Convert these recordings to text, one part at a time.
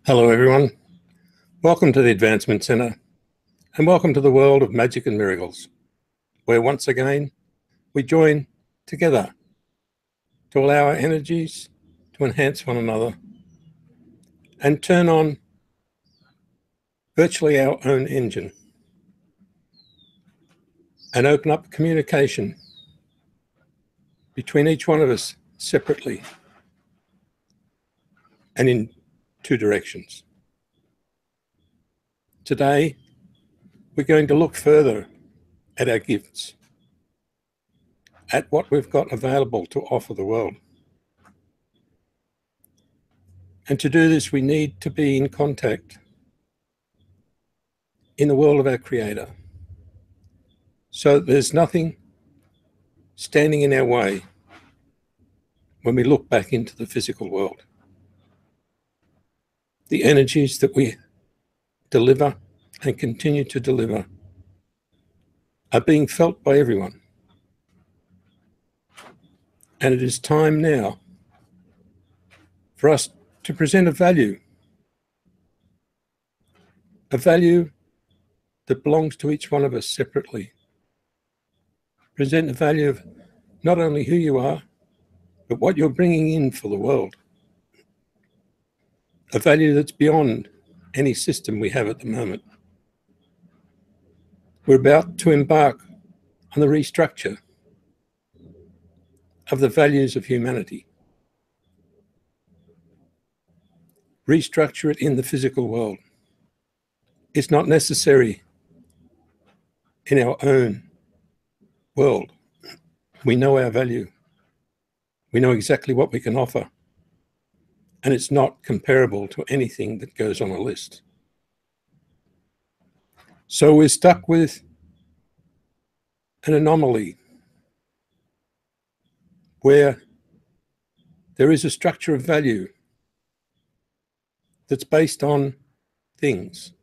Hello everyone, welcome to the Advancement Centre and welcome to the world of magic and miracles, where once again we join together to allow our energies to enhance one another and turn on virtually our own engine and open up communication between each one of us separately and in two directions. Today we're going to look further at our gifts, at what we've got available to offer the world. And to do this, we need to be in contact in the world of our Creator, so that there's nothing standing in our way when we look back into the physical world. The energies that we deliver and continue to deliver are being felt by everyone. And it is time now for us to present a value that belongs to each one of us separately. Present a value of not only who you are, but what you're bringing in for the world. A value that's beyond any system we have at the moment. We're about to embark on the restructure of the values of humanity. Restructure it in the physical world. It's not necessary in our own world. We know our value. We know exactly what we can offer. And it's not comparable to anything that goes on a list. So we're stuck with an anomaly where there is a structure of value that's based on things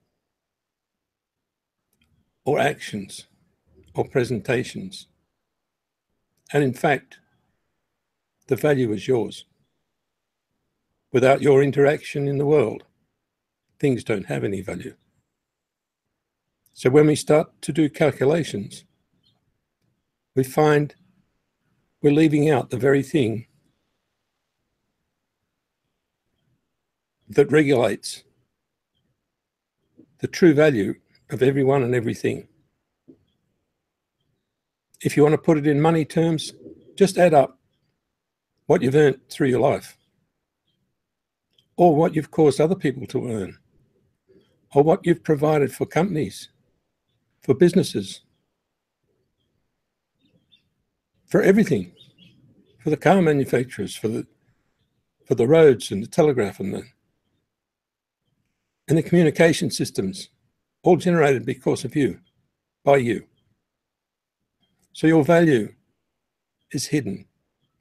or actions or presentations. And in fact, the value is yours. Without your interaction in the world, things don't have any value. So when we start to do calculations, we find we're leaving out the very thing that regulates the true value of everyone and everything. If you want to put it in money terms, just add up what you've earned through your life, or what you've caused other people to earn, or what you've provided for companies, for businesses, for everything, for the car manufacturers, for the roads and the telegraph and the communication systems, all generated because of you, by you. So your value is hidden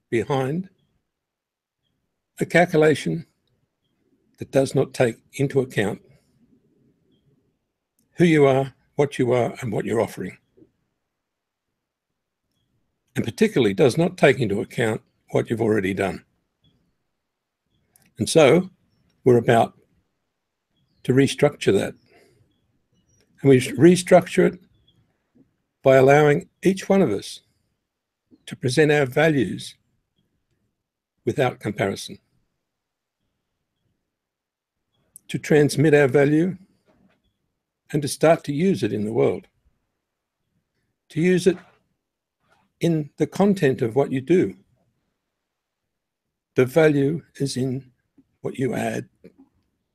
behind a calculation that does not take into account who you are, and what you're offering. And particularly does not take into account what you've already done. And so we're about to restructure that. And we restructure it by allowing each one of us to present our values without comparison. To transmit our value and to start to use it in the world. To use it in the content of what you do. The value is in what you add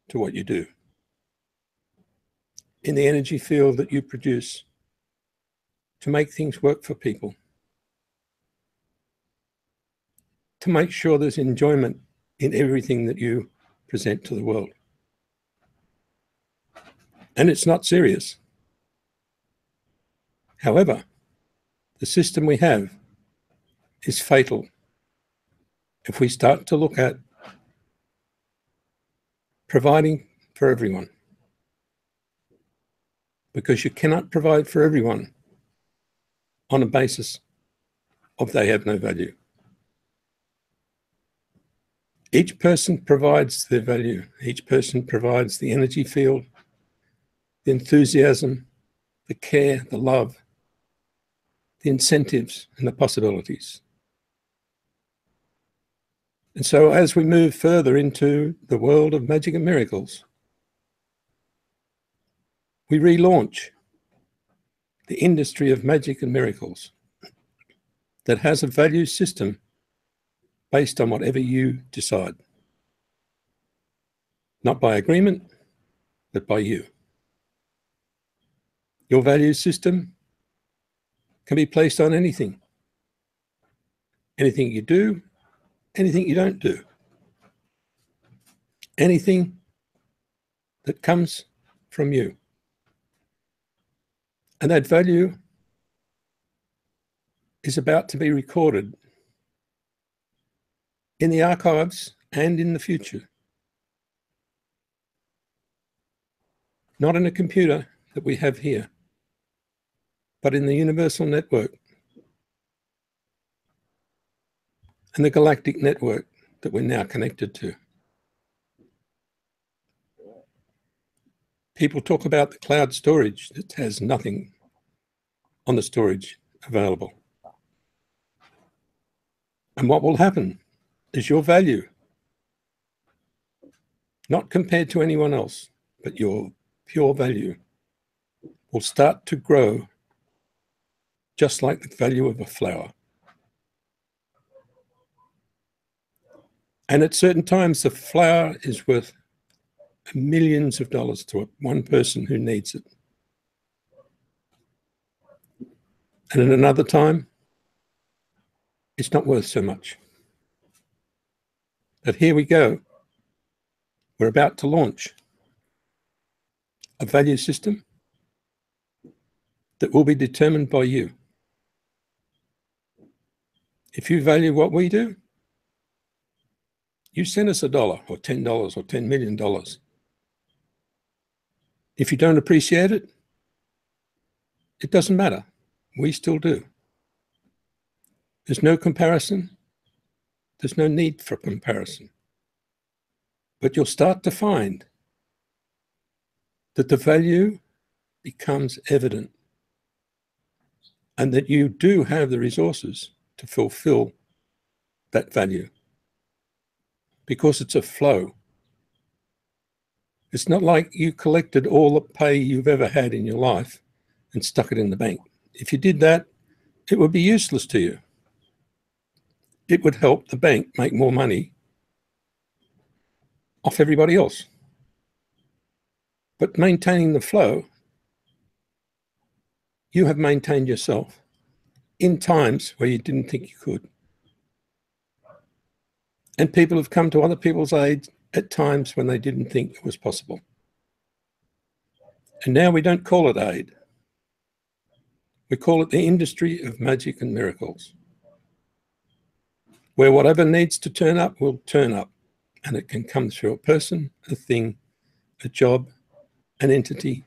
to what you do. In the energy field that you produce to make things work for people. To make sure there's enjoyment in everything that you present to the world. And it's not serious. However, the system we have is fatal if we start to look at providing for everyone. Because you cannot provide for everyone on a basis of they have no value. Each person provides their value. Each person provides the energy field, the enthusiasm, the care, the love, the incentives, and the possibilities. And so as we move further into the world of magic and miracles, we relaunch the industry of magic and miracles that has a value system based on whatever you decide. Not by agreement, but by you. Your value system can be placed on anything. Anything you do, anything you don't do. Anything that comes from you. And that value is about to be recorded in the archives and in the future. Not in a computer that we have here, but in the universal network and the galactic network that we're now connected to. People talk about the cloud storage that has nothing on the storage available. And what will happen is your value, not compared to anyone else, but your pure value, will start to grow just like the value of a flower. And at certain times, the flower is worth millions of dollars to one person who needs it. And at another time, it's not worth so much. But here we go. We're about to launch a value system that will be determined by you. If you value what we do, you send us $1 or $10 or $10 million. If you don't appreciate it, it doesn't matter. We still do. There's no comparison. There's no need for comparison. But you'll start to find that the value becomes evident and that you do have the resources to fulfill that value because it's a flow. It's not like you collected all the pay you've ever had in your life and stuck it in the bank. If you did that, it would be useless to you. It would help the bank make more money off everybody else. But maintaining the flow, you have maintained yourself in times where you didn't think you could. And people have come to other people's aid at times when they didn't think it was possible. And now we don't call it aid. We call it the industry of magic and miracles, where whatever needs to turn up will turn up, and it can come through a person, a thing, a job, an entity,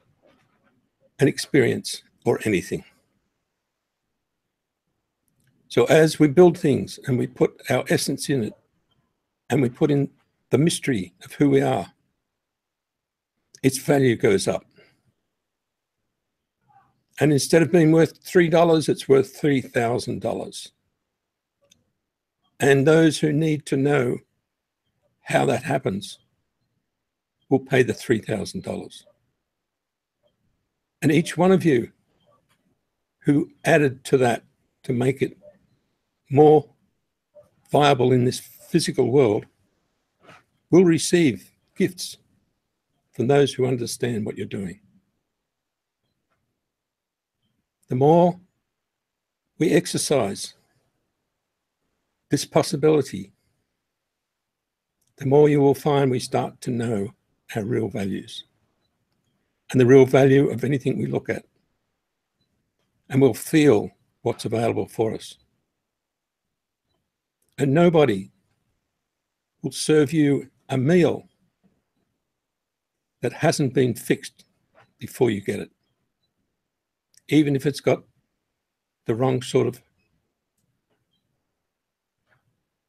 an experience, or anything. So as we build things and we put our essence in it, and we put in the mystery of who we are, its value goes up. And instead of being worth $3, it's worth $3,000. And those who need to know how that happens will pay the $3,000. And each one of you who added to that to make it more viable in this physical world will receive gifts from those who understand what you're doing. The more we exercise this possibility, the more you will find we start to know our real values and the real value of anything we look at. And we'll feel what's available for us. And nobody will serve you a meal that hasn't been fixed before you get it, even if it's got the wrong sort of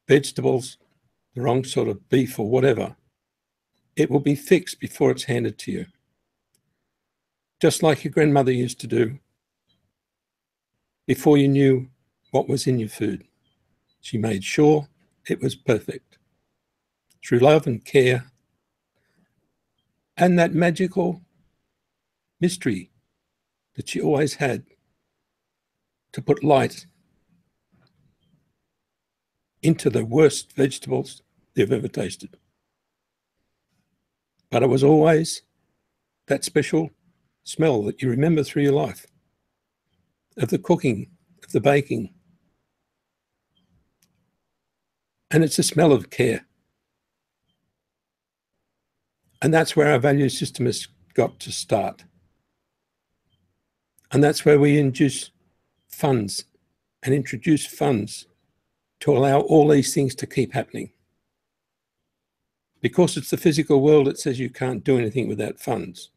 vegetables the wrong sort of beef or whatever, it will be fixed before it's handed to you. Just like your grandmother used to do before you knew what was in your food. She made sure it was perfect. Through love and care and that magical mystery that she always had to put light into the worst vegetables they've ever tasted. But it was always that special smell that you remember through your life, of the cooking, of the baking. And it's a smell of care. And that's where our value system has got to start. And that's where we introduce funds to allow all these things to keep happening. Because it's the physical world that says you can't do anything without funds.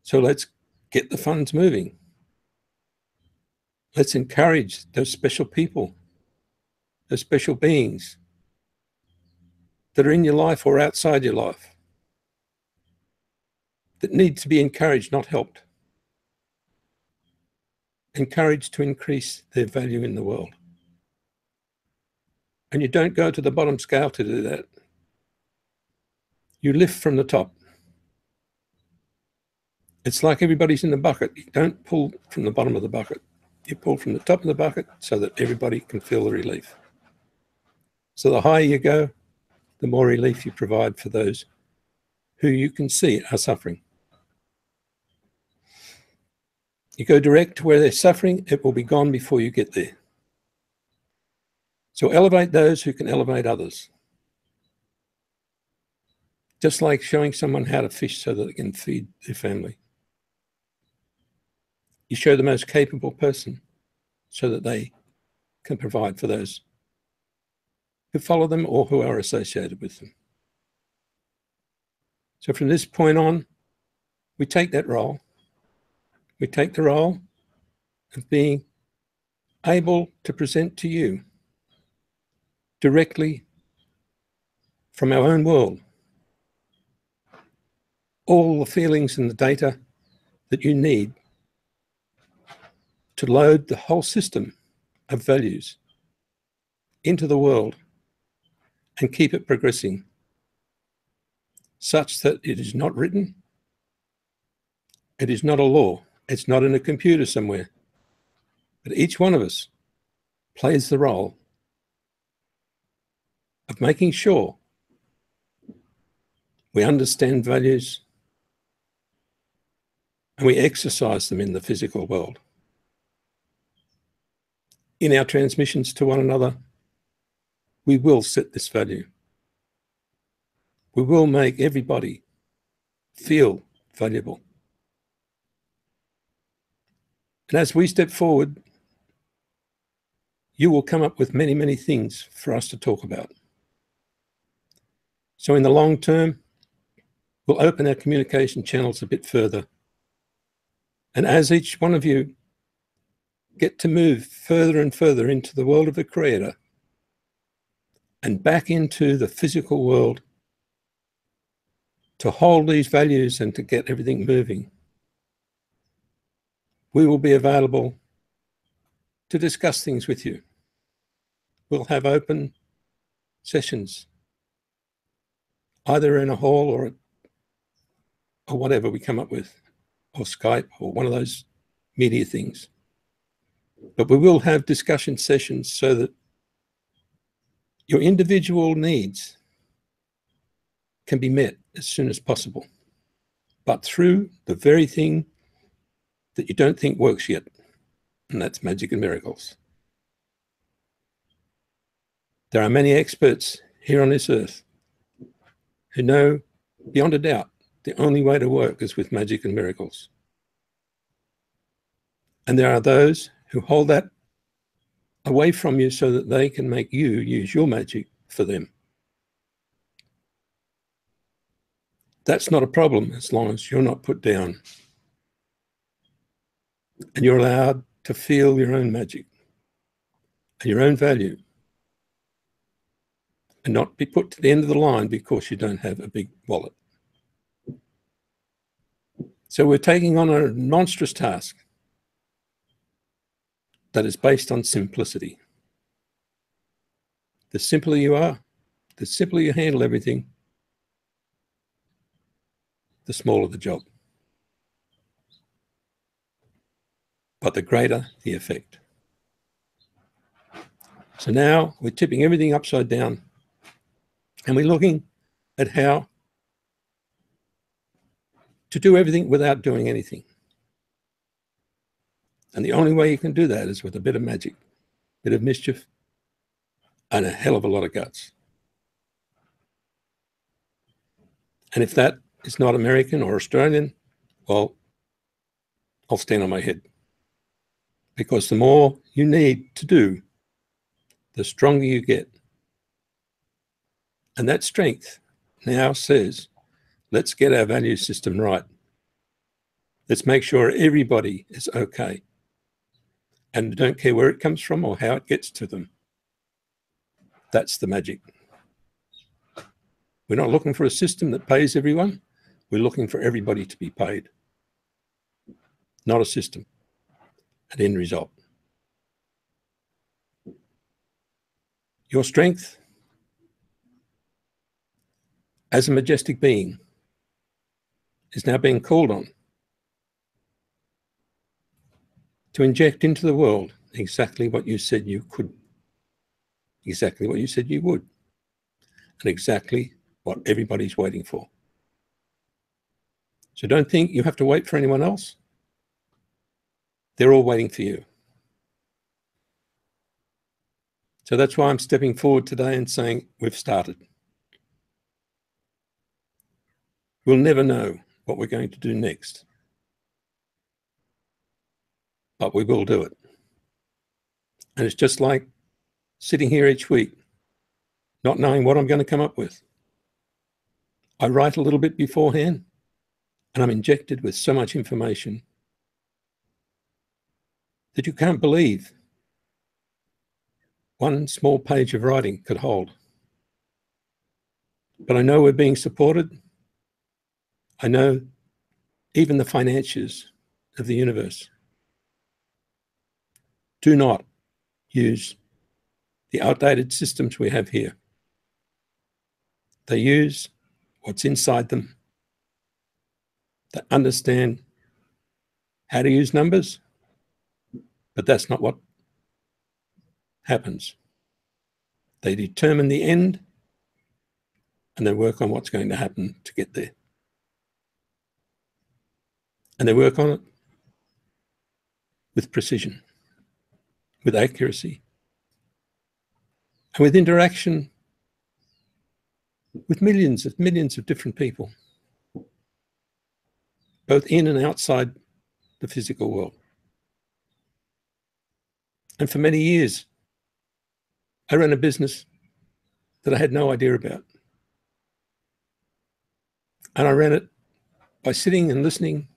So let's get the funds moving. Let's encourage those special people, those special beings that are in your life or outside your life, that need to be encouraged, not helped. Encouraged to increase their value in the world. And you don't go to the bottom scale to do that. You lift from the top. It's like everybody's in the bucket. You don't pull from the bottom of the bucket. You pull from the top of the bucket so that everybody can feel the relief. So the higher you go, the more relief you provide for those who you can see are suffering. You go direct to where they're suffering, it will be gone before you get there. So elevate those who can elevate others. Just like showing someone how to fish so that they can feed their family. You show the most capable person so that they can provide for those who follow them or who are associated with them. So from this point on, we take that role. We take the role of being able to present to you directly from our own world all the feelings and the data that you need to load the whole system of values into the world and keep it progressing such that it is not written, it is not a law, it's not in a computer somewhere, but each one of us plays the role of making sure we understand values and we exercise them in the physical world. In our transmissions to one another, we will set this value. We will make everybody feel valuable. And as we step forward, you will come up with many, many things for us to talk about. So in the long term, we'll open our communication channels a bit further. And as each one of you get to move further and further into the world of the Creator and back into the physical world to hold these values and to get everything moving, we will be available to discuss things with you. We'll have open sessions, either in a hall or whatever we come up with, or Skype or one of those media things. But we will have discussion sessions so that your individual needs can be met as soon as possible, but through the very thing that you don't think works yet, and that's magic and miracles. There are many experts here on this earth who know beyond a doubt the only way to work is with magic and miracles. And there are those who hold that away from you so that they can make you use your magic for them. That's not a problem as long as you're not put down and you're allowed to feel your own magic and your own value and not be put to the end of the line because you don't have a big wallet. So we're taking on a monstrous task that is based on simplicity. The simpler you are, the simpler you handle everything, the smaller the job, but the greater the effect. So now we're tipping everything upside down, and we're looking at how to do everything without doing anything. And the only way you can do that is with a bit of magic, a bit of mischief, and a hell of a lot of guts. And if that is not American or Australian, well, I'll stand on my head. Because the more you need to do, the stronger you get. And that strength now says, let's get our value system right. Let's make sure everybody is okay. And don't care where it comes from or how it gets to them. That's the magic. We're not looking for a system that pays everyone. We're looking for everybody to be paid. Not a system, an end result. Your strength as a majestic being is now being called on to inject into the world exactly what you said you could, exactly what you said you would, and exactly what everybody's waiting for. So don't think you have to wait for anyone else. They're all waiting for you. So that's why I'm stepping forward today and saying we've started. We'll never know what we're going to do next, but we will do it. And it's just like sitting here each week, not knowing what I'm going to come up with. I write a little bit beforehand, and I'm injected with so much information that you can't believe one small page of writing could hold. But I know we're being supported. I know even the financiers of the universe do not use the outdated systems we have here. They use what's inside them. They understand how to use numbers, but that's not what happens. They determine the end and they work on what's going to happen to get there. And they work on it with precision, with accuracy, and with interaction with millions of different people, both in and outside the physical world. And for many years, I ran a business that I had no idea about. And I ran it by sitting and listening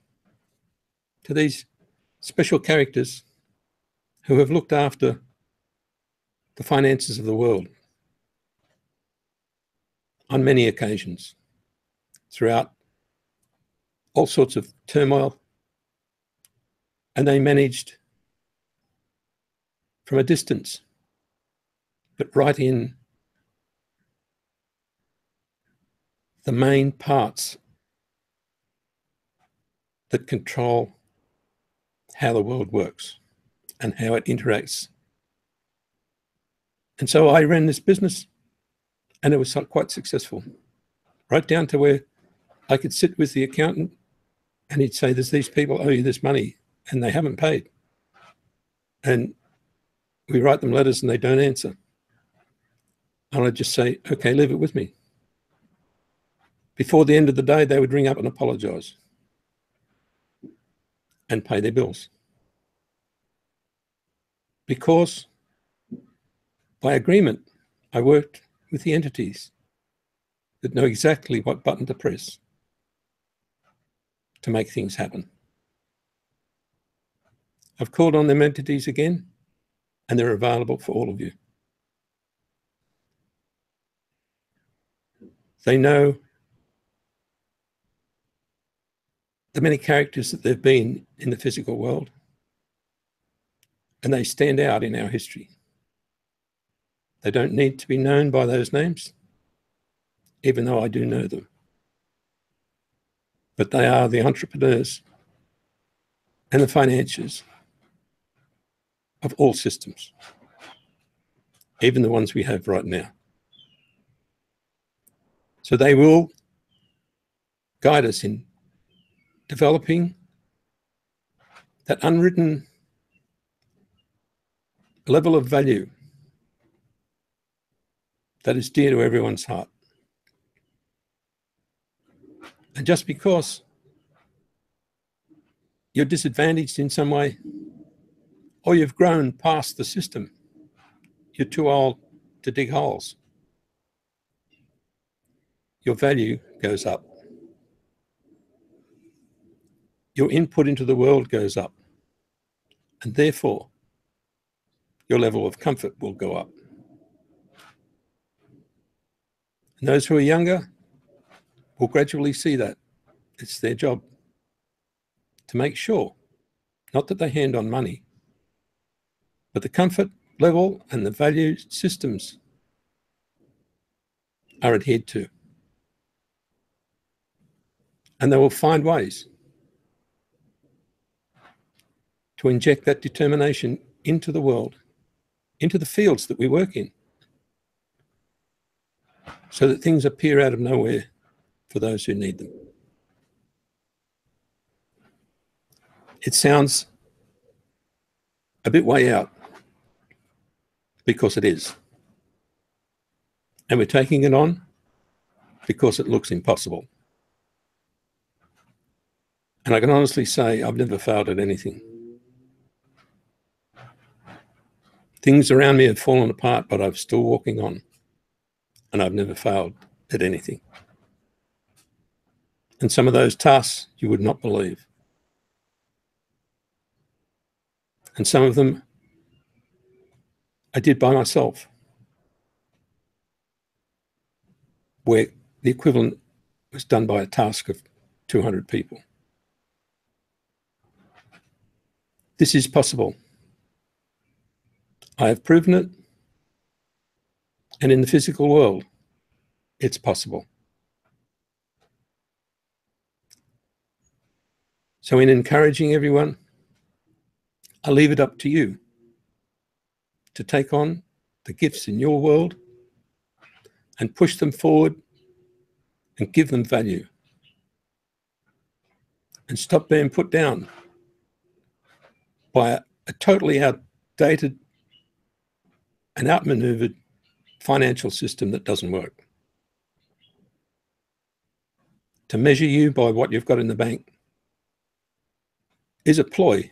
to these special characters who have looked after the finances of the world on many occasions throughout all sorts of turmoil. And they managed from a distance, but right in the main parts that control how the world works and how it interacts. And so I ran this business and it was quite successful, right down to where I could sit with the accountant and he'd say, there's these people owe you this money and they haven't paid. And we write them letters and they don't answer. And I'd just say, okay, leave it with me. Before the end of the day, they would ring up and apologize and pay their bills. Because by agreement, I worked with the entities that know exactly what button to press to make things happen. I've called on them entities again, and they're available for all of you. They know the many characters that they've been in the physical world, and they stand out in our history. They don't need to be known by those names, even though I do know them. But they are the entrepreneurs and the financiers of all systems, even the ones we have right now. So they will guide us in developing that unwritten level of value that is dear to everyone's heart. And just because you're disadvantaged in some way, or you've grown past the system, you're too old to dig holes, your value goes up. Your input into the world goes up, and therefore your level of comfort will go up. And those who are younger will gradually see that. It's their job to make sure, not that they hand on money, but the comfort level and the value systems are adhered to. And they will find ways to inject that determination into the world, into the fields that we work in, so that things appear out of nowhere for those who need them. It sounds a bit way out, because it is. And we're taking it on because it looks impossible. And I can honestly say I've never failed at anything. Things around me have fallen apart, but I'm still walking on. And I've never failed at anything. And some of those tasks you would not believe. And some of them I did by myself, where the equivalent was done by a task of 200 people. This is possible. I have proven it. And in the physical world, it's possible. So in encouraging everyone, I leave it up to you to take on the gifts in your world and push them forward and give them value. And stop being put down by a totally outdated and outmaneuvered financial system that doesn't work. To measure you by what you've got in the bank is a ploy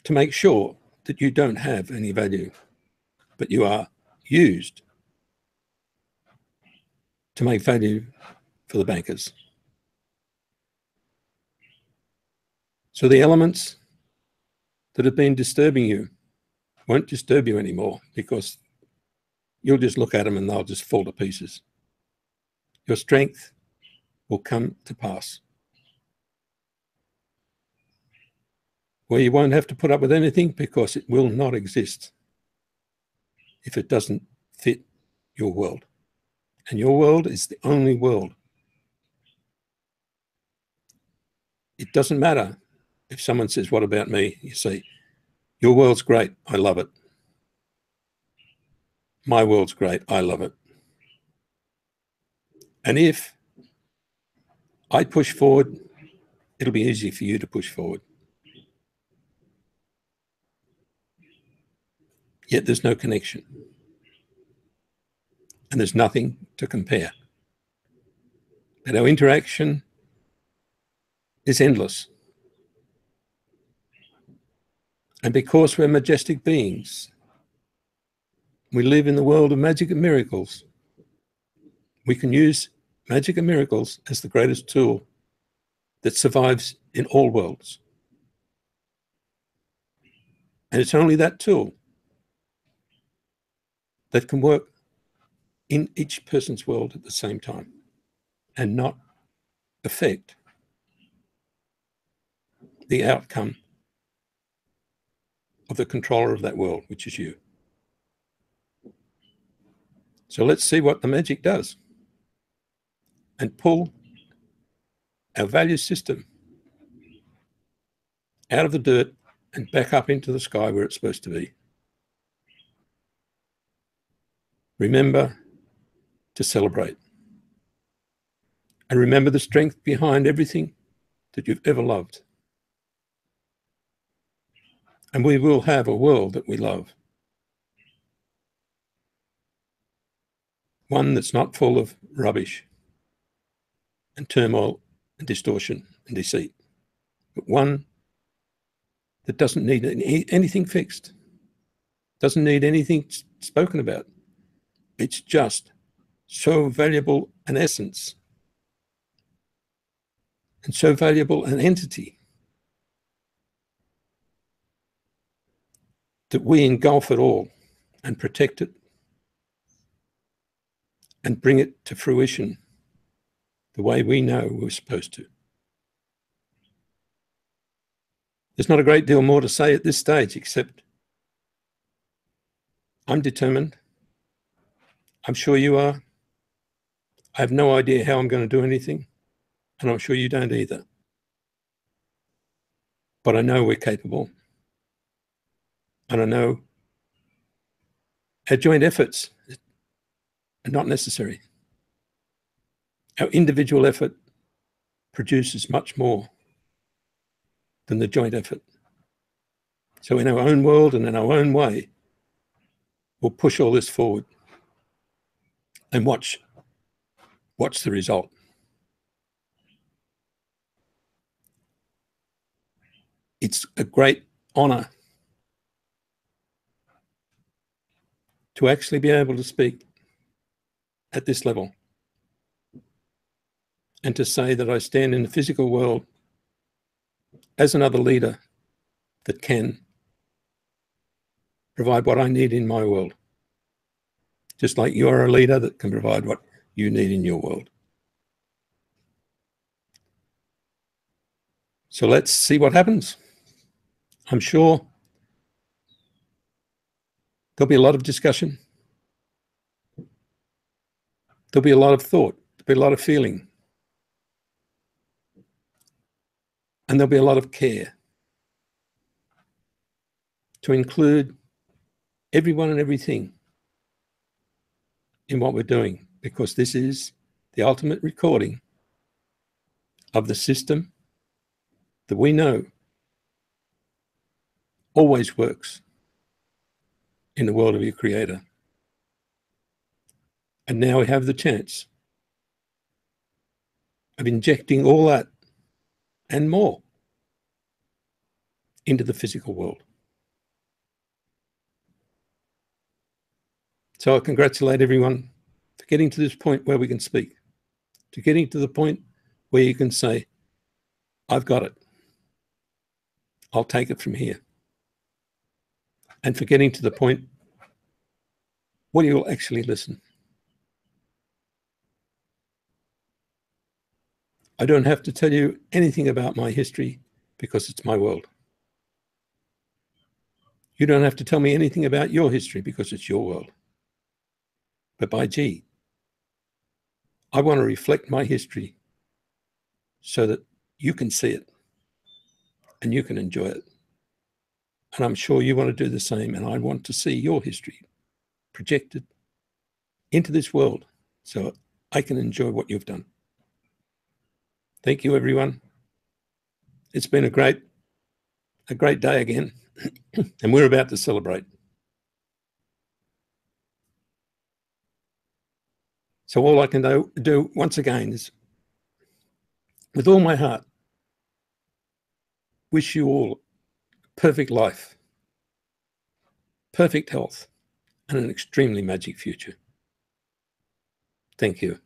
to make sure that you don't have any value, but you are used to make value for the bankers. So the elements that have been disturbing you won't disturb you anymore, because you'll just look at them and they'll just fall to pieces. Your strength will come to pass, where you won't have to put up with anything, because it will not exist if it doesn't fit your world. And your world is the only world. It doesn't matter if someone says, "What about me?" You say, "Your world's great. I love it. My world's great. I love it." And if I push forward, it'll be easy for you to push forward. Yet there's no connection. And there's nothing to compare. And our interaction is endless. And because we're majestic beings, we live in the world of magic and miracles. We can use magic and miracles as the greatest tool that survives in all worlds. And it's only that tool that can work in each person's world at the same time and not affect the outcome of the controller of that world, which is you. So let's see what the magic does and pull our value system out of the dirt and back up into the sky where it's supposed to be. Remember to celebrate. And remember the strength behind everything that you've ever loved. And we will have a world that we love. One that's not full of rubbish and turmoil and distortion and deceit, but one that doesn't need anything fixed, doesn't need anything spoken about. It's just so valuable an essence and so valuable an entity that we engulf it all and protect it and bring it to fruition the way we know we're supposed to. There's not a great deal more to say at this stage, except I'm determined. I'm sure you are. I have no idea how I'm going to do anything, and I'm sure you don't either. But I know we're capable, and I know our joint efforts are not necessary. Our individual effort produces much more than the joint effort. So in our own world and in our own way, we'll push all this forward and watch the result. It's a great honor to actually be able to speak at this level and to say that I stand in the physical world as another leader that can provide what I need in my world, just like you're a leader that can provide what you need in your world. So let's see what happens. I'm sure there'll be a lot of discussion. There'll be a lot of thought. There'll be a lot of feeling. And there'll be a lot of care to include everyone and everything in what we're doing, because this is the ultimate recording of the system that we know always works in the world of your creator. And now we have the chance of injecting all that and more into the physical world. So I congratulate everyone for getting to this point where we can speak, to getting to the point where you can say, I've got it. I'll take it from here. And for getting to the point where you'll actually listen. I don't have to tell you anything about my history because it's my world. You don't have to tell me anything about your history because it's your world. But by gee, I want to reflect my history so that you can see it and you can enjoy it. And I'm sure you want to do the same. And I want to see your history projected into this world so I can enjoy what you've done. Thank you, everyone. It's been a great day again, and we're about to celebrate. So all I can do once again is, with all my heart, wish you all perfect life, perfect health, and an extremely magic future. Thank you.